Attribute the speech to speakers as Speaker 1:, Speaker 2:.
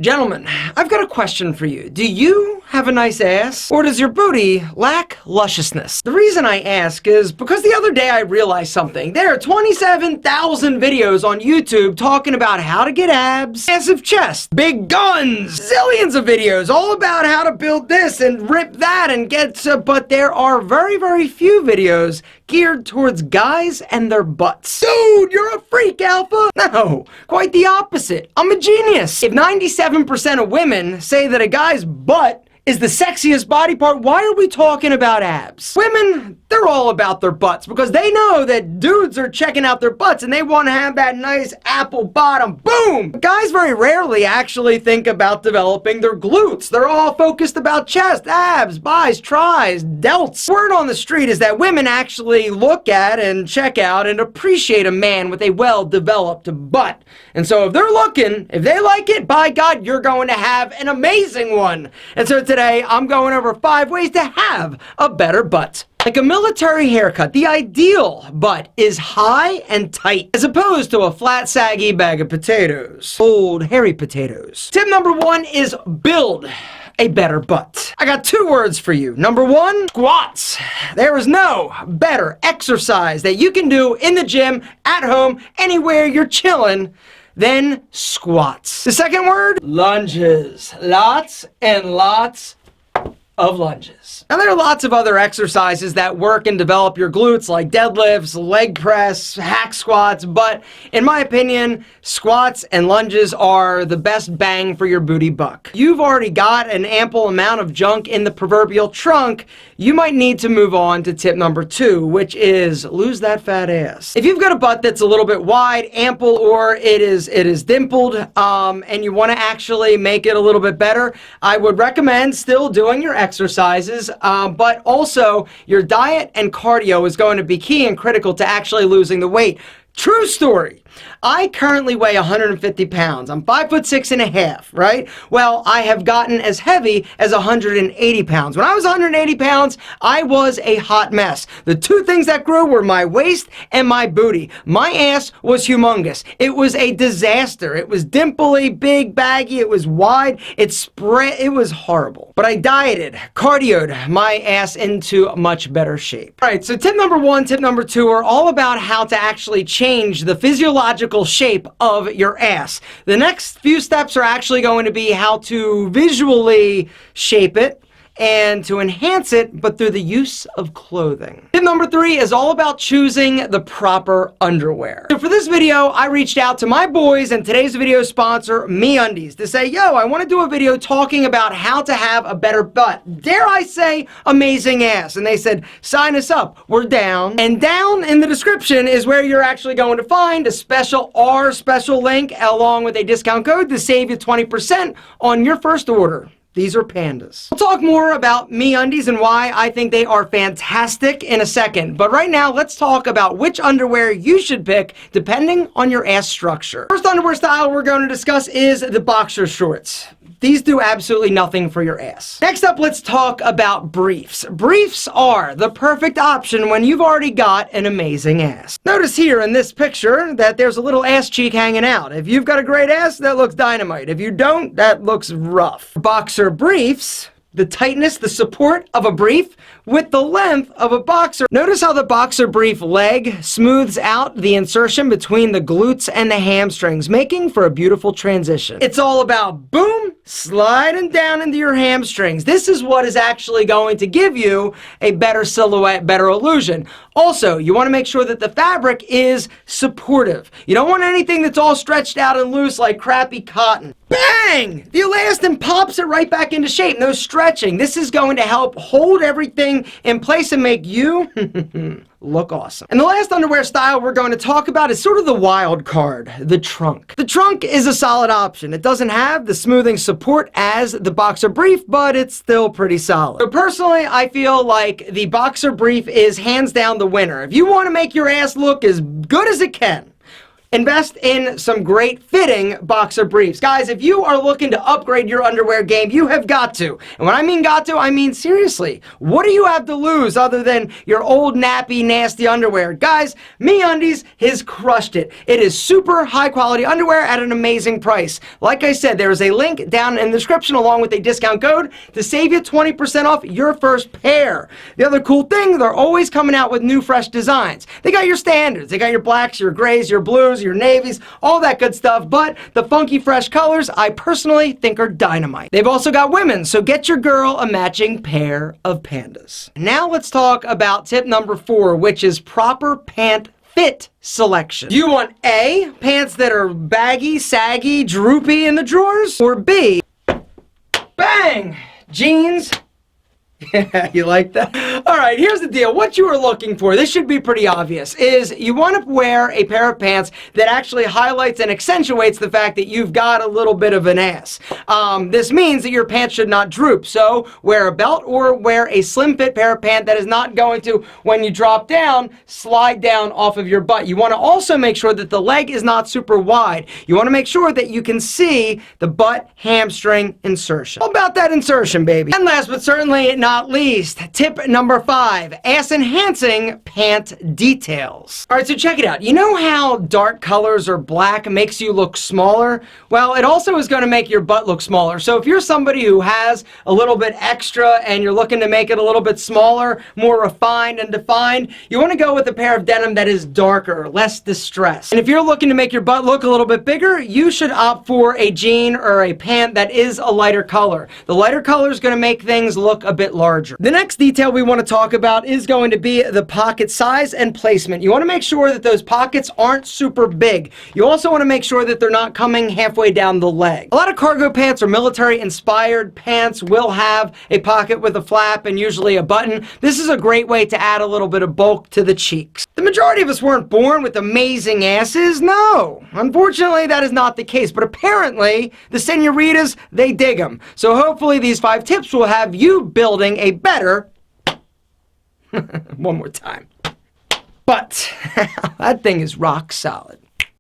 Speaker 1: Gentlemen, I've got a question for you. Do you have a nice ass, or does your booty lack lusciousness? The reason I ask is because the other day I realized something. There are 27,000 videos on YouTube talking about how to get abs, massive chest, big guns, zillions of videos all about how to build this and rip that and but there are very, very few videos geared towards guys and their butts. Dude, you're a freak, Alpha! No, quite the opposite. I'm a genius. If 97% of women say that a guy's butt is the sexiest body part, why are we talking about abs? Women, they're all about their butts because they know that dudes are checking out their butts and they want to have that nice apple bottom. Boom! Guys very rarely actually think about developing their glutes. They're all focused about chest, abs, bis, tris, delts. Word on the street is that women actually look at and check out and appreciate a man with a well-developed butt. And so if they're looking, if they like it, by God, you're going to have an amazing one. And so today, I'm going over 5 ways to have a better butt. Like a military haircut, the ideal butt is high and tight, as opposed to a flat, saggy bag of potatoes. Old, hairy potatoes. Tip number 1 is build a better butt. I got 2 words for you. Number 1, squats. There is no better exercise that you can do in the gym, at home, anywhere you're chilling, then squats. The second word, lunges. Lots and lots of lunges. Now there are lots of other exercises that work and develop your glutes like deadlifts, leg press, hack squats, but in my opinion, squats and lunges are the best bang for your booty buck. You've already got an ample amount of junk in the proverbial trunk, you might need to move on to tip number 2, which is lose that fat ass. If you've got a butt that's a little bit wide, ample, or it is dimpled, and you want to actually make it a little bit better, I would recommend still doing your exercises, but also your diet and cardio is going to be key and critical to actually losing the weight. True story. I currently weigh 150 pounds. I'm 5'6½", right? Well, I have gotten as heavy as 180 pounds. When I was 180 pounds, I was a hot mess. The 2 things that grew were my waist and my booty. My ass was humongous. It was a disaster. It was dimply, big, baggy. It was wide. It spread. It was horrible. But I dieted, cardioed my ass into much better shape. All right, so tip number 1, tip number 2 are all about how to actually change the physiological shape of your ass. The next few steps are actually going to be how to visually shape it and to enhance it, but through the use of clothing. Tip number 3 is all about choosing the proper underwear. So for this video, I reached out to my boys and today's video sponsor, MeUndies, to say, yo, I want to do a video talking about how to have a better butt. Dare I say, amazing ass. And they said, sign us up. We're down. And down in the description is where you're actually going to find a special link along with a discount code to save you 20% on your first order. These are pandas. We'll talk more about MeUndies and why I think they are fantastic in a second. But right now, let's talk about which underwear you should pick depending on your ass structure. First underwear style we're going to discuss is the boxer shorts. These do absolutely nothing for your ass. Next up, let's talk about briefs. Briefs are the perfect option when you've already got an amazing ass. Notice here in this picture that there's a little ass cheek hanging out. If you've got a great ass, that looks dynamite. If you don't, that looks rough. Boxer briefs, the tightness, the support of a brief with the length of a boxer. Notice how the boxer brief leg smooths out the insertion between the glutes and the hamstrings, making for a beautiful transition. It's all about boom, sliding down into your hamstrings. This is what is actually going to give you a better silhouette, better illusion. Also, you want to make sure that the fabric is supportive. You don't want anything that's all stretched out and loose like crappy cotton. Bang! The elastin pops it right back into shape. No stretching. This is going to help hold everything in place and make you look awesome. And the last underwear style we're going to talk about is sort of the wild card, the trunk. The trunk is a solid option. It doesn't have the smoothing support as the boxer brief, but it's still pretty solid. So personally, I feel like the boxer brief is hands down the winner. If you want to make your ass look as good as it can, Invest in some great fitting boxer briefs. Guys, if you are looking to upgrade your underwear game, you have got to. And when I mean got to, I mean seriously. What do you have to lose other than your old nappy, nasty underwear? Guys, MeUndies has crushed it. It is super high quality underwear at an amazing price. Like I said, there is a link down in the description along with a discount code to save you 20% off your first pair. The other cool thing, they're always coming out with new fresh designs. They got your standards. They got your blacks, your grays, your blues, your navies, all that good stuff, but the funky fresh colors I personally think are dynamite. They've also got women, so get your girl a matching pair of pandas. Now let's talk about tip number 4, which is proper pant fit selection. Do you want A, pants that are baggy, saggy, droopy in the drawers, or B, bang, jeans? Yeah, you like that? All right, here's the deal. What you are looking for, this should be pretty obvious, is you want to wear a pair of pants that actually highlights and accentuates the fact that you've got a little bit of an ass. This means that your pants should not droop. So wear a belt or wear a slim fit pair of pants that is not going to, when you drop down, slide down off of your butt. You want to also make sure that the leg is not super wide. You want to make sure that you can see the butt hamstring insertion. How about that insertion, baby? And last but certainly not least, tip number 5, ass enhancing pant details. All right, so check it out. You know how dark colors or black makes you look smaller? Well, it also is going to make your butt look smaller. So if you're somebody who has a little bit extra and you're looking to make it a little bit smaller, more refined and defined, you want to go with a pair of denim that is darker, less distressed. And if you're looking to make your butt look a little bit bigger, you should opt for a jean or a pant that is a lighter color. The lighter color is going to make things look a bit larger. The next detail we want to talk about is going to be the pocket size and placement. You want to make sure that those pockets aren't super big. You also want to make sure that they're not coming halfway down the leg. A lot of cargo pants or military inspired pants will have a pocket with a flap and usually a button. This is a great way to add a little bit of bulk to the cheeks. The majority of us weren't born with amazing asses. No, unfortunately that is not the case, but apparently the senoritas, they dig them. So hopefully these 5 tips will have you building a better one more time. But that thing is rock solid.